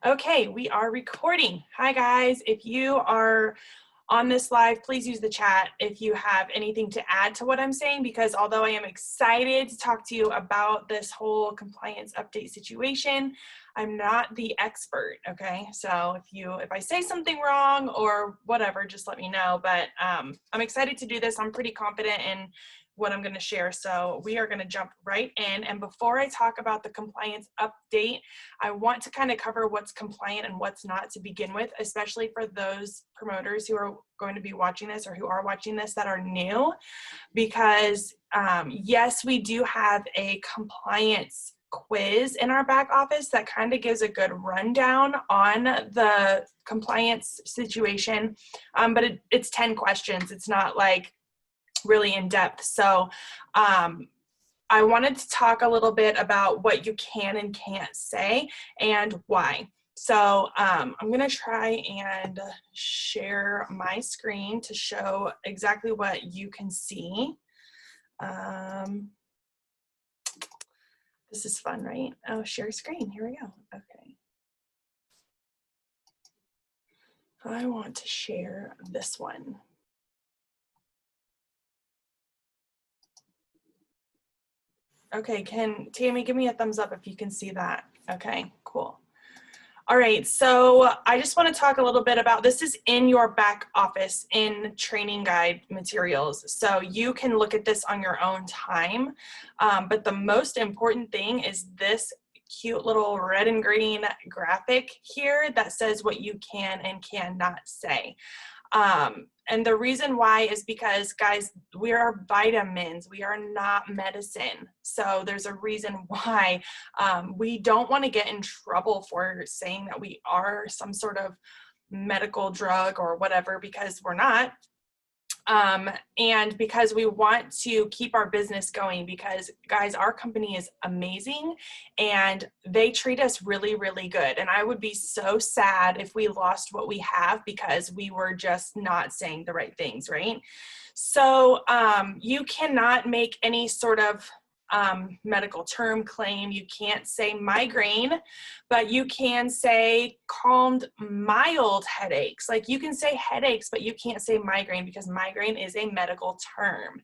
Okay, we are recording. Hi guys, if you are on this live, please use the chat if you have anything to add to what I'm saying, because although I am excited to talk to you about this whole compliance update situation, I'm not the expert, okay? So if I say something wrong or whatever, just let me know. But I'm excited to do this. I'm pretty confident in what I'm going to share. So we are going to jump right in. And before I talk about the compliance update, I want to kind of cover what's compliant and what's not to begin with, especially for those promoters who are going to be watching this or who are watching this that are new, because yes, we do have a compliance quiz in our back office that kind of gives a good rundown on the compliance situation, but it's 10 questions. It's not like really in depth. So I wanted to talk a little bit about what you can and can't say and why. So I'm going to try and share my screen to show exactly what you can see. This is fun, right? Oh, share screen. Here we go. Okay. I want to share this one. Okay, Tammy, give me a thumbs up if you can see that. Okay, cool. All right, so I just want to talk a little bit about, this is in your back office in training guide materials. So you can look at this on your own time. But the most important thing is this cute little red and green graphic here that says what you can and cannot say. And the reason why is because, guys, we are vitamins. We are not medicine. So there's a reason why we don't want to get in trouble for saying that we are some sort of medical drug or whatever, because we're not. And because we want to keep our business going, because guys, our company is amazing and they treat us really, really good. And I would be so sad if we lost what we have because we were just not saying the right things, right? So you cannot make any sort of medical term claim. You can't say migraine, but you can say calmed mild headaches. Like you can say headaches, but you can't say migraine because migraine is a medical term.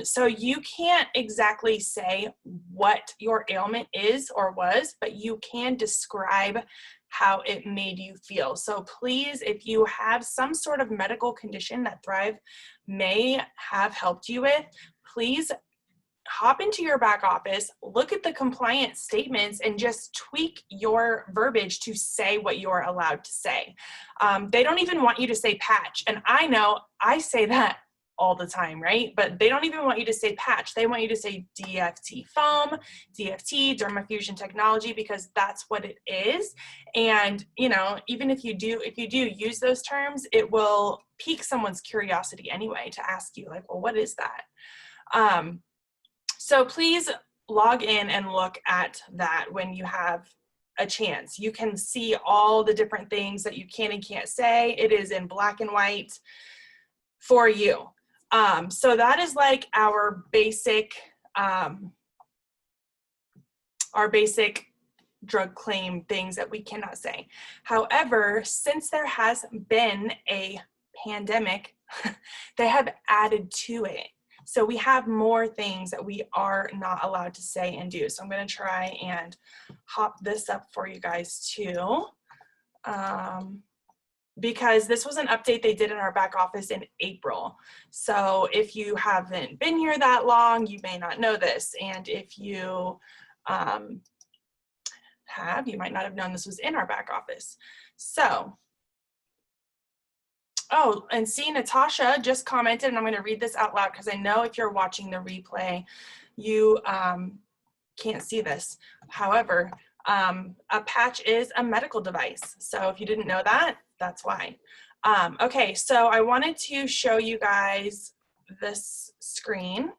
So you can't exactly say what your ailment is or was, but you can describe how it made you feel. So please, if you have some sort of medical condition that Thrive may have helped you with, please hop into your back office, look at the compliance statements, and just tweak your verbiage to say what you're allowed to say. They don't even want you to say patch. And I know I say that all the time, right? But they don't even want you to say patch. They want you to say DFT foam, DFT, dermafusion technology, because that's what it is. And, you know, even if you do use those terms, it will pique someone's curiosity anyway to ask you like, well, what is that? So please log in and look at that when you have a chance. You can see all the different things that you can and can't say. It is in black and white for you. So that is like our basic drug claim things that we cannot say. However, since there has been a pandemic, they have added to it. So we have more things that we are not allowed to say and do. So I'm going to try and hop this up for you guys too. Because this was an update they did in our back office in April. So if you haven't been here that long, you may not know this. And if you you might not have known this was in our back office. So, oh, and see, Natasha just commented, and I'm going to read this out loud because I know if you're watching the replay, you can't see this. However, a patch is a medical device. So if you didn't know that, that's why. Okay, so I wanted to show you guys this screen.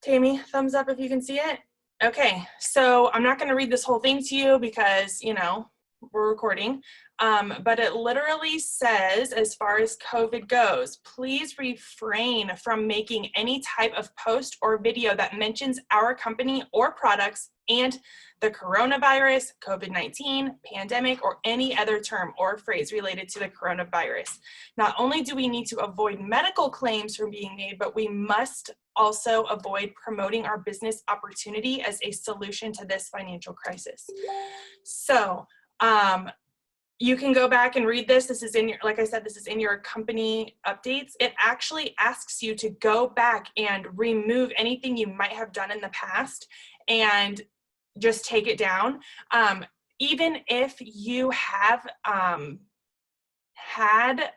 Tammy, thumbs up if you can see it. Okay, so I'm not going to read this whole thing to you because, you know, we're recording, but it literally says, as far as COVID goes, please refrain from making any type of post or video that mentions our company or products and the coronavirus, COVID-19, pandemic, or any other term or phrase related to the coronavirus. Not only do we need to avoid medical claims from being made, but we must also avoid promoting our business opportunity as a solution to this financial crisis. So, you can go back and read this. This is in your, like I said, this is in your company updates. It actually asks you to go back and remove anything you might have done in the past and just take it down. Even if you have had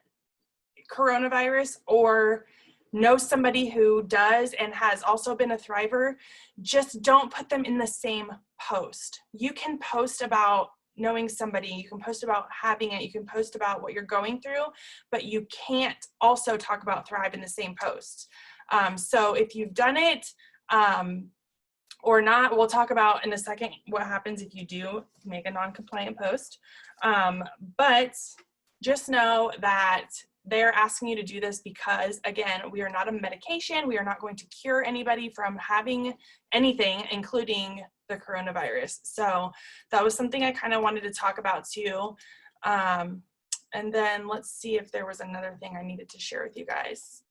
coronavirus or know somebody who does and has also been a thriver, just don't put them in the same post. You can post about knowing somebody, you can post about having it, you can post about what you're going through, but you can't also talk about Thrive in the same post. So if you've done it or not, we'll talk about in a second what happens if you do make a non-compliant post. But just know that they're asking you to do this because, again, we are not a medication. We are not going to cure anybody from having anything, including the coronavirus. So that was something I kind of wanted to talk about too. And then let's see if there was another thing I needed to share with you guys.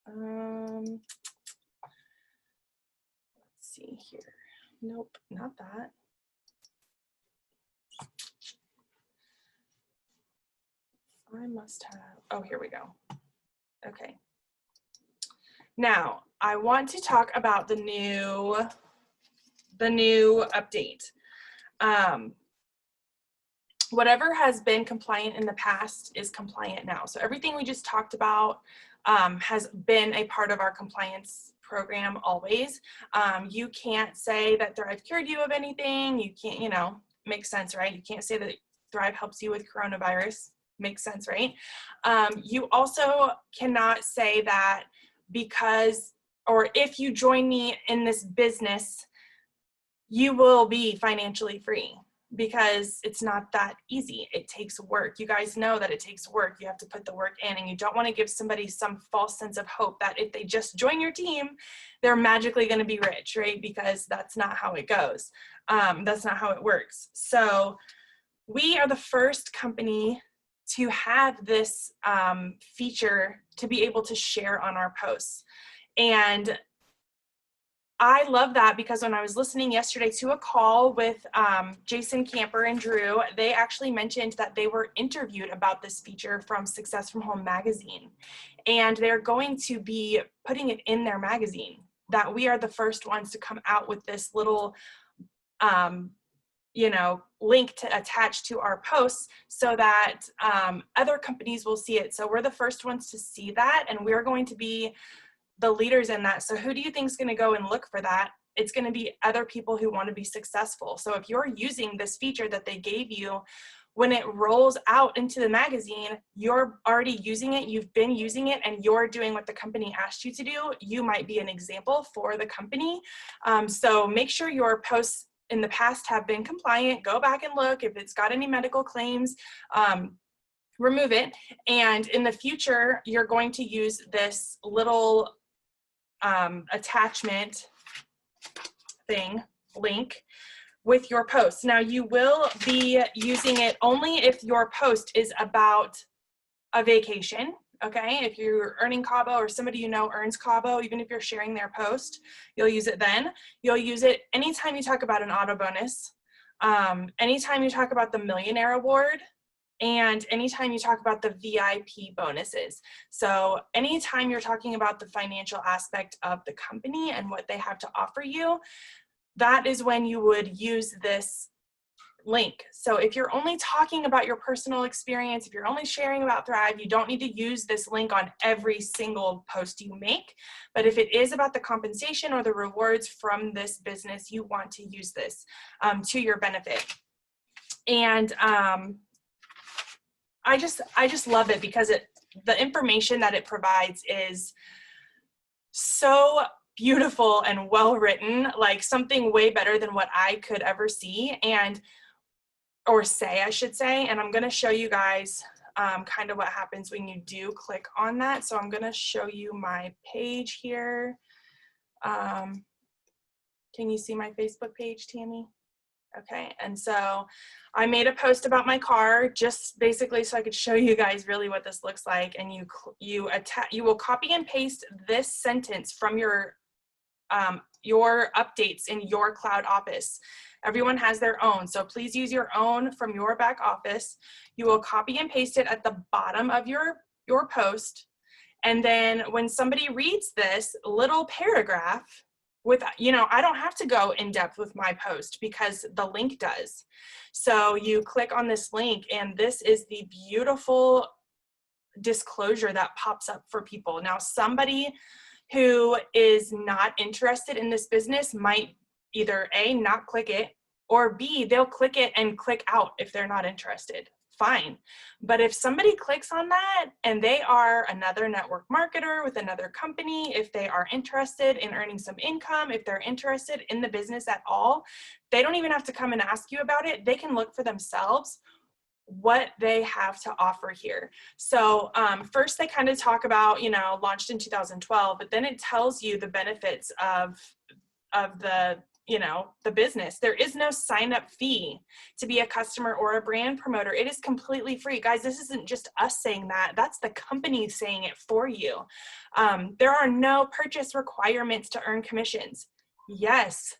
Let's see here. Nope, not that. I must have, oh, here we go. Okay. Now, I want to talk about the new update. Whatever has been compliant in the past is compliant now. So everything we just talked about has been a part of our compliance program always. You can't say that Thrive cured you of anything. You can't, you know, makes sense, right? You can't say that Thrive helps you with coronavirus. Makes sense, right? You also cannot say that because, or if you join me in this business, you will be financially free, because it's not that easy. It takes work. You guys know that it takes work. You have to put the work in, and you don't want to give somebody some false sense of hope that if they just join your team, they're magically going to be rich, right? Because that's not how it goes. That's not how it works. So we are the first company to have this feature to be able to share on our posts. And I love that because when I was listening yesterday to a call with Jason Camper and Drew, they actually mentioned that they were interviewed about this feature from Success from Home magazine. And they're going to be putting it in their magazine, that we are the first ones to come out with this little you know, link to attach to our posts so that other companies will see it. So we're the first ones to see that, and we're going to be the leaders in that. So who do you think is going to go and look for that? It's going to be other people who want to be successful. So if you're using this feature that they gave you, when it rolls out into the magazine, you're already using it, you've been using it, and you're doing what the company asked you to do. You might be an example for the company. So make sure your posts in the past have been compliant. Go back and look. If it's got any medical claims, remove it. And in the future, you're going to use this little attachment thing, link, with your post. Now, you will be using it only if your post is about a vacation. Okay, if you're earning Cabo or somebody you know earns Cabo, even if you're sharing their post, you'll use it then. You'll use it anytime you talk about an auto bonus, anytime you talk about the Millionaire Award, and anytime you talk about the VIP bonuses. So anytime you're talking about the financial aspect of the company and what they have to offer you, that is when you would use this link. So if you're only talking about your personal experience, if you're only sharing about Thrive, you don't need to use this link on every single post you make. But if it is about the compensation or the rewards from this business, you want to use this to your benefit. And I just love it because the information that it provides is so beautiful and well written, like something way better than what I could ever see. And or say, I should say, and I'm going to show you guys kind of what happens when you do click on that. So I'm going to show you my page here. Can you see my Facebook page, Tammy? Okay, and so I made a post about my car, just basically so I could show you guys really what this looks like. And you will copy and paste this sentence from your updates in your Cloud Office. Everyone has their own, so please use your own from your back office. You will copy and paste it at the bottom of your post, and then when somebody reads this little paragraph, I don't have to go in depth with my post because the link does. So you click on this link, and this is the beautiful disclosure that pops up for people. Now, somebody who is not interested in this business might either A, not click it, or B, they'll click it and click out if they're not interested. Fine. But if somebody clicks on that and they are another network marketer with another company, if they are interested in earning some income, if they're interested in the business at all, they don't even have to come and ask you about it. They can look for themselves what they have to offer here. So first they kind of talk about, launched in 2012, but then it tells you the benefits of the the business. There is no sign-up fee to be a customer or a brand promoter. It is completely free. Guys, this isn't just us saying that. That's the company saying it for you. There are no purchase requirements to earn commissions. Yes,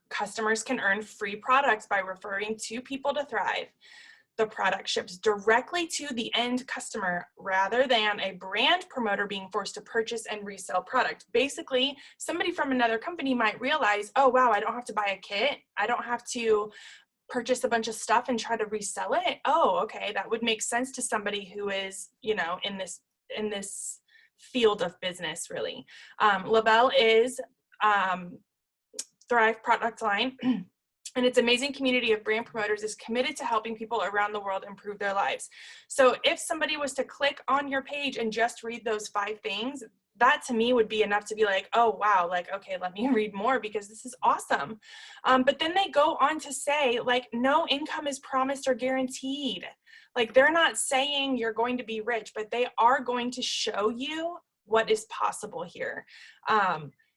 customers can earn free products by referring two people to Thrive. The product ships directly to the end customer rather than a brand promoter being forced to purchase and resell product. Basically, somebody from another company might realize, oh, wow, I don't have to buy a kit. I don't have to purchase a bunch of stuff and try to resell it. Oh, okay, that would make sense to somebody who is, in this field of business, really. Labelle is Thrive product line. And its amazing community of brand promoters is committed to helping people around the world improve their lives. So if somebody was to click on your page and just read those 5 things, that to me would be enough to be like, oh, wow, like, okay, let me read more because this is awesome. But then they go on to say, like, no income is promised or guaranteed. Like, they're not saying you're going to be rich, but they are going to show you what is possible here.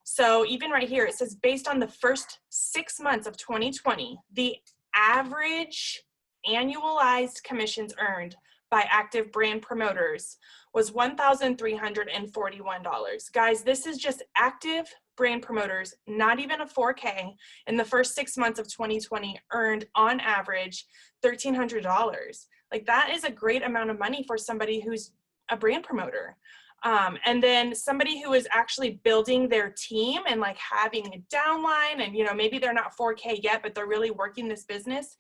So even right here, it says based on the first 6 months of 2020, the average annualized commissions earned by active brand promoters was $1,341. Guys, this is just active brand promoters, not even a 4K, in the first 6 months of 2020 earned on average $1,300. Like, that is a great amount of money for somebody who's a brand promoter. And then somebody who is actually building their team and like having a downline and, maybe they're not 4K yet, but they're really working this business.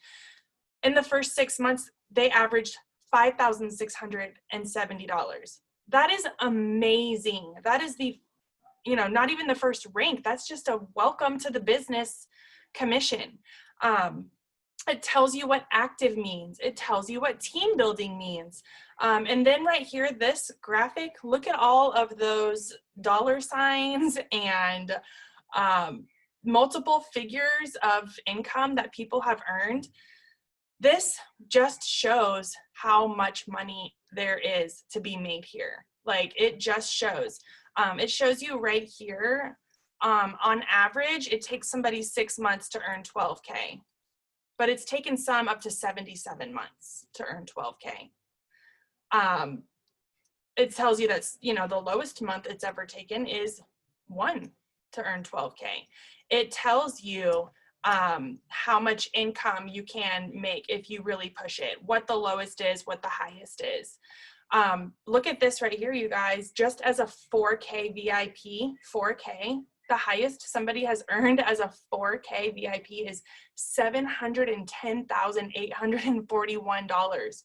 In the first 6 months, they averaged $5,670. That is amazing. That is the, not even the first rank. That's just a welcome to the business commission. It tells you what active means. It tells you what team building means. And then right here, this graphic, look at all of those dollar signs and multiple figures of income that people have earned. This just shows how much money there is to be made here. Like, it just shows. It shows you right here, on average, it takes somebody 6 months to earn 12K. But it's taken some up to 77 months to earn 12K. It tells you that's, the lowest month it's ever taken is 1 to earn 12K. It tells you how much income you can make if you really push it, what the lowest is, what the highest is. Look at this right here, you guys, just as a 4K VIP, 4K, the highest somebody has earned as a 4K VIP is $710,841.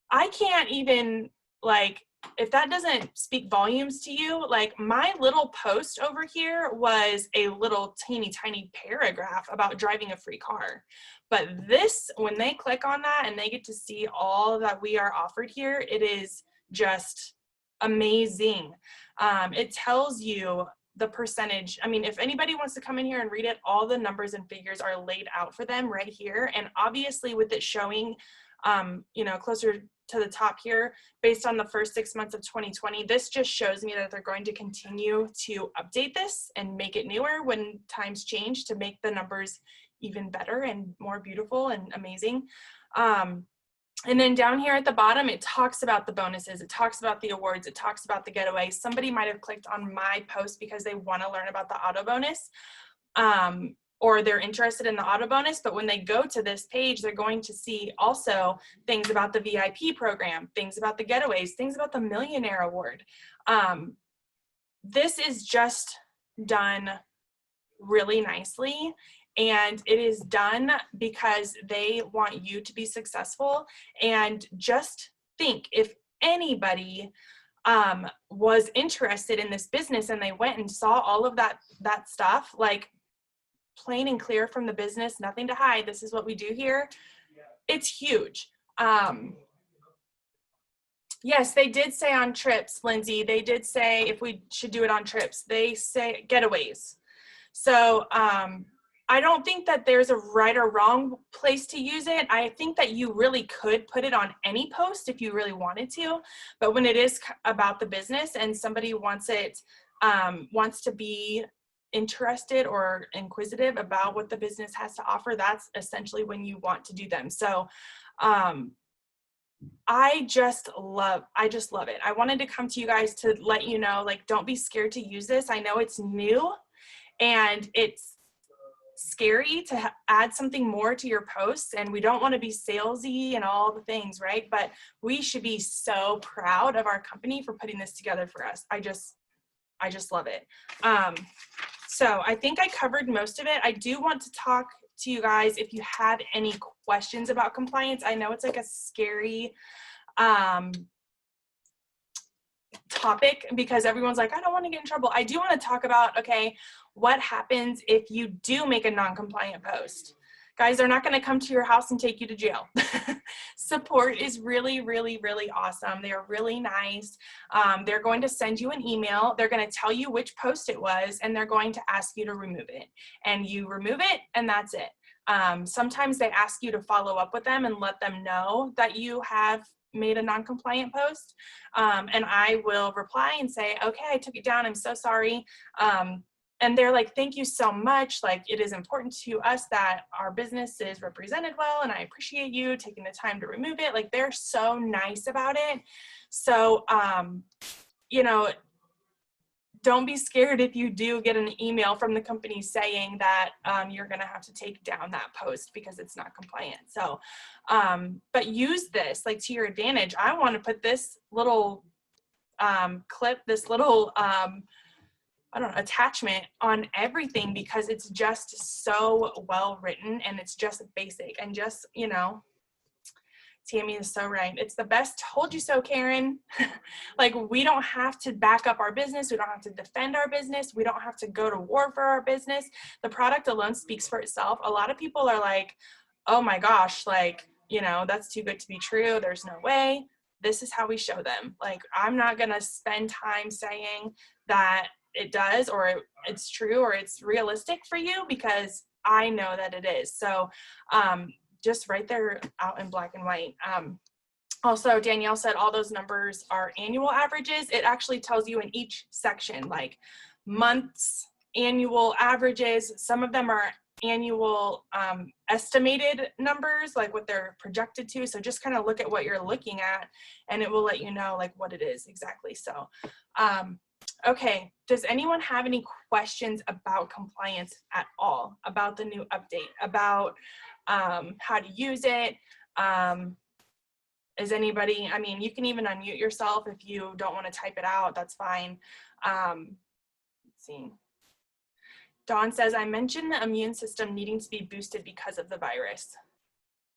I can't even, like, if that doesn't speak volumes to you, like, my little post over here was a little teeny tiny paragraph about driving a free car. But this, when they click on that and they get to see all that we are offered here, it is just amazing. It tells you the percentage. I mean, if anybody wants to come in here and read it, all the numbers and figures are laid out for them right here. And obviously with it showing, you know, closer to the top here, based on the first 6 months of 2020, this just shows me that they're going to continue to update this and make it newer when times change to make the numbers even better and more beautiful and amazing. And then down here at the bottom, it talks about the bonuses, it talks about the awards, it talks about the getaways. Somebody might have clicked on my post because they want to learn about the auto bonus, or they're interested in the auto bonus, but when they go to this page, they're going to see also things about the VIP program, things about the getaways, things about the Millionaire Award. This is just done really nicely. And it is done because they want you to be successful. And just think, if anybody was interested in this business and they went and saw all of that stuff, like plain and clear from the business, nothing to hide, this is what we do here, it's huge. Yes, they did say on trips, Lindsay, they did say if we should do it on trips, they say getaways. So I don't think that there's a right or wrong place to use it. I think that you really could put it on any post if you really wanted to, but when it is about the business and somebody wants it, wants to be interested or inquisitive about what the business has to offer, that's essentially when you want to do them. So I just love it. I wanted to come to you guys to let you know, like, don't be scared to use this. I know it's new and it's scary to add something more to your posts, and we don't want to be salesy and all the things, right? But we should be so proud of our company for putting this together for us. I just love it. So I think I covered most of it. I do want to talk to you guys if you had any questions about compliance. I know it's like a scary topic because everyone's like, I don't want to get in trouble. I do want to talk about, okay, what happens if you do make a non-compliant post? Guys, they're not going to come to your house and take you to jail. Support is really, really, really awesome. They're really nice. They're going to send you an email. They're going to tell you which post it was, and they're going to ask you to remove it. And you remove it, and that's it. Sometimes they ask you to follow up with them and let them know that you have made a non-compliant post. And I will reply and say, okay, I took it down. I'm so sorry. And they're like, thank you so much. Like, it is important to us that our business is represented well, and I appreciate you taking the time to remove it. Like, they're so nice about it. So, you know, don't be scared if you do get an email from the company saying that you're going to have to take down that post because it's not compliant. So, but use this like to your advantage. I want to put this little clip, this little, I don't know, attachment on everything because it's just so well written and it's just basic and just, you know, Tammy is so right. It's the best told you so, Karen. Like, we don't have to back up our business. We don't have to defend our business. We don't have to go to war for our business. The product alone speaks for itself. A lot of people are like, oh my gosh, like, you know, that's too good to be true. There's no way. This is how we show them. Like, I'm not going to spend time saying that it does or it's true or it's realistic for you because I know that it is. So, just right there out in black and white. Also, Danielle said all those numbers are annual averages. It actually tells you in each section, like months, annual averages. Some of them are annual estimated numbers, like what they're projected to. So just kind of look at what you're looking at and it will let you know like what it is exactly. So, okay, does anyone have any questions about compliance at all, about the new update, about how to use it? Is anybody, I mean, you can even unmute yourself if you don't want to type it out, that's fine. Let's see. Dawn says, I mentioned the immune system needing to be boosted because of the virus.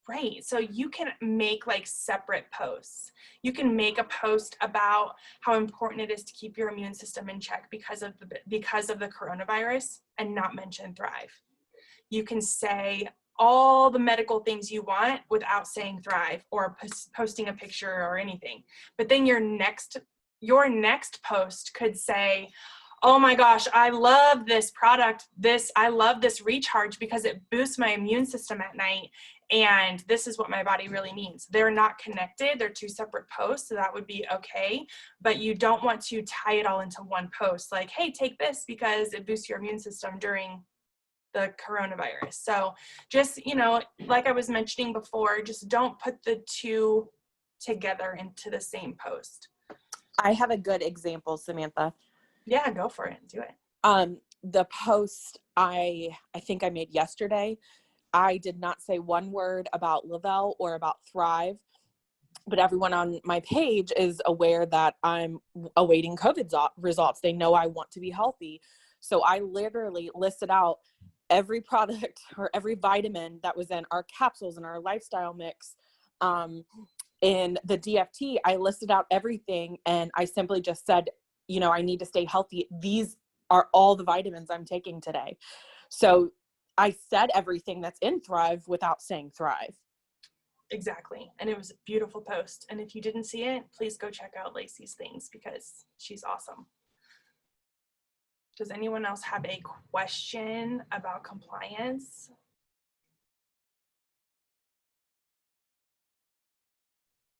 Right, so you can make like separate posts. You can make a post about how important it is to keep your immune system in check because of the coronavirus and not mention Thrive. You can say all the medical things you want without saying Thrive or posting a picture or anything. But then your next post could say, oh my gosh, I love this product. I love this recharge because it boosts my immune system at night. And this is what my body really needs. They're not connected. They're two separate posts. So that would be okay. But you don't want to tie it all into one post. Like, hey, take this because it boosts your immune system during the coronavirus. So just, like I was mentioning before, just don't put the two together into the same post. I have a good example, Samantha. Yeah, go for it. Do it. The post I think I made yesterday, I did not say one word about Le-Vel or about Thrive, but everyone on my page is aware that I'm awaiting COVID results. They know I want to be healthy. So I literally listed out every product or every vitamin that was in our capsules and our lifestyle mix. In the DFT, I listed out everything and I simply just said, I need to stay healthy. These are all the vitamins I'm taking today. So I said everything that's in Thrive without saying Thrive. Exactly. And it was a beautiful post. And if you didn't see it, please go check out Lacey's things because she's awesome. Does anyone else have a question about compliance?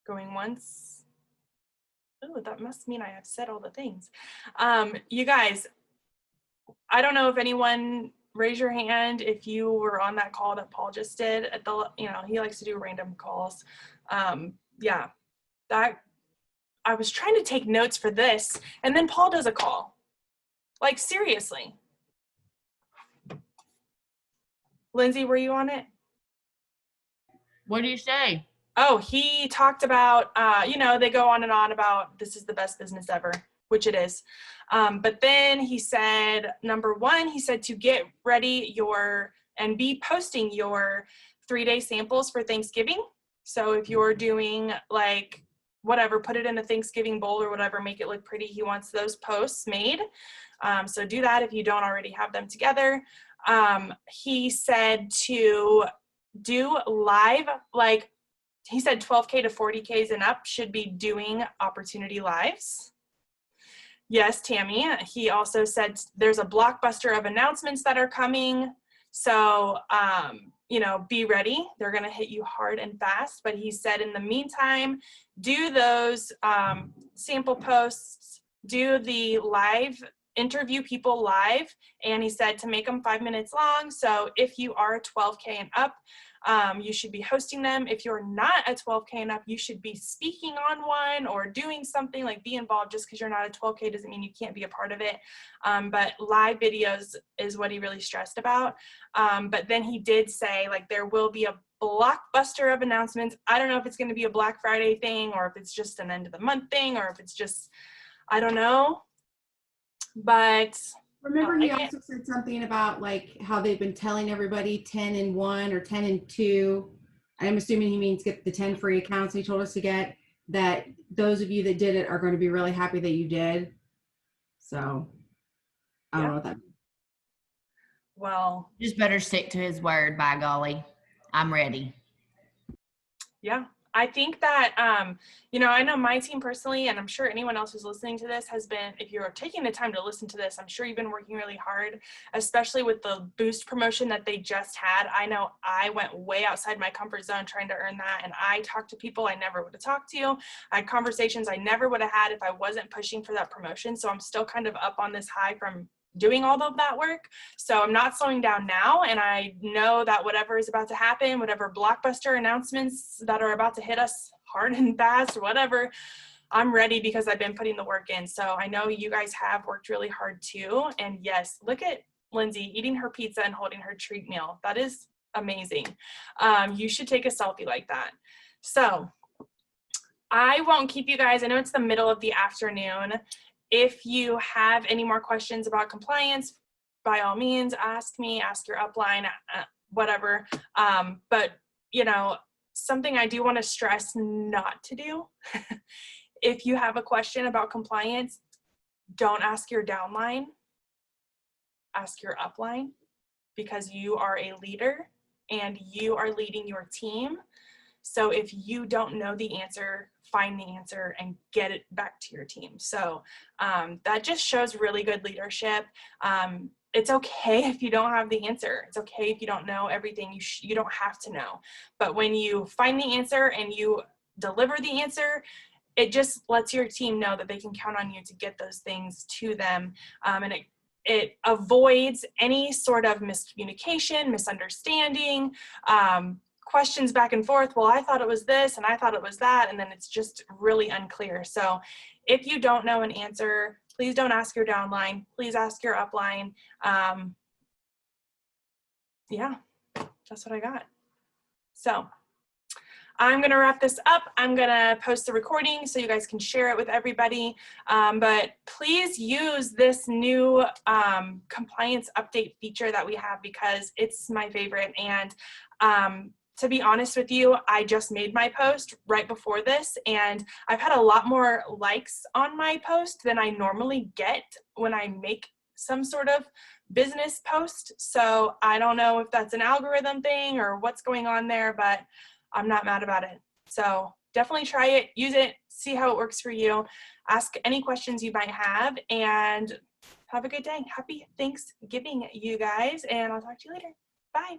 Going once. Oh, that must mean I have said all the things. You guys, I don't know if anyone raise your hand if you were on that call that Paul just did at the, he likes to do random calls. Yeah, that I was trying to take notes for this and then Paul does a call. Like seriously. Lindsay, were you on it? What do you say? Oh, he talked about, they go on and on about this is the best business ever, which it is. But then he said, number one, he said to get ready and be posting your 3-day samples for Thanksgiving. So if you're doing like whatever, put it in a Thanksgiving bowl or whatever, make it look pretty. He wants those posts made. So do that if you don't already have them together. He said to do live, like he said 12K to 40Ks and up should be doing opportunity lives. Yes, Tammy. He also said there's a blockbuster of announcements that are coming. So, be ready. They're going to hit you hard and fast. But he said in the meantime, do those sample posts, do the live, interview people live. And he said to make them 5 minutes long. So if you are a 12K and up, you should be hosting them. If you're not a 12K and up, you should be speaking on one or doing something, like be involved. Just because you're not a 12K doesn't mean you can't be a part of it. But live videos is what he really stressed about. But then he did say like there will be a blockbuster of announcements. I don't know if it's going to be a Black Friday thing or if it's just an end of the month thing or if it's just, I don't know. But remember, he also said something about like how they've been telling everybody 10 and 1 or 10 and 2. I'm assuming he means get the 10 free accounts he told us to get, that those of you that did it are going to be really happy that you did. So I don't know what that means. Well, Just better stick to his word, by golly. I'm ready. Yeah. I think that, I know my team personally, and I'm sure anyone else who's listening to this has been, if you're taking the time to listen to this, I'm sure you've been working really hard, especially with the boost promotion that they just had. I know I went way outside my comfort zone trying to earn that. And I talked to people I never would have talked to. I had conversations I never would have had if I wasn't pushing for that promotion. So I'm still kind of up on this high from doing all of that work. So I'm not slowing down now. And I know that whatever is about to happen, whatever blockbuster announcements that are about to hit us hard and fast or whatever, I'm ready because I've been putting the work in. So I know you guys have worked really hard too. And yes, look at Lindsay eating her pizza and holding her treat meal. That is amazing. You should take a selfie like that. So I won't keep you guys. I know it's the middle of the afternoon. If you have any more questions about compliance, by all means, ask me, ask your upline, whatever. But, something I do want to stress not to do. If you have a question about compliance, don't ask your downline, ask your upline, because you are a leader and you are leading your team. So if you don't know the answer, find the answer and get it back to your team. So that just shows really good leadership. It's okay if you don't have the answer. It's okay if you don't know everything. You don't have to know. But when you find the answer and you deliver the answer, it just lets your team know that they can count on you to get those things to them. And it avoids any sort of miscommunication, misunderstanding, questions back and forth. Well, I thought it was this and I thought it was that. And then it's just really unclear. So if you don't know an answer, please don't ask your downline. Please ask your upline. Yeah, that's what I got. So I'm going to wrap this up. I'm going to post the recording so you guys can share it with everybody. But please use this new compliance update feature that we have because it's my favorite. And to be honest with you, I just made my post right before this, and I've had a lot more likes on my post than I normally get when I make some sort of business post. So I don't know if that's an algorithm thing or what's going on there, but I'm not mad about it. So definitely try it, use it, see how it works for you. Ask any questions you might have, and have a good day. Happy Thanksgiving, you guys, and I'll talk to you later. Bye.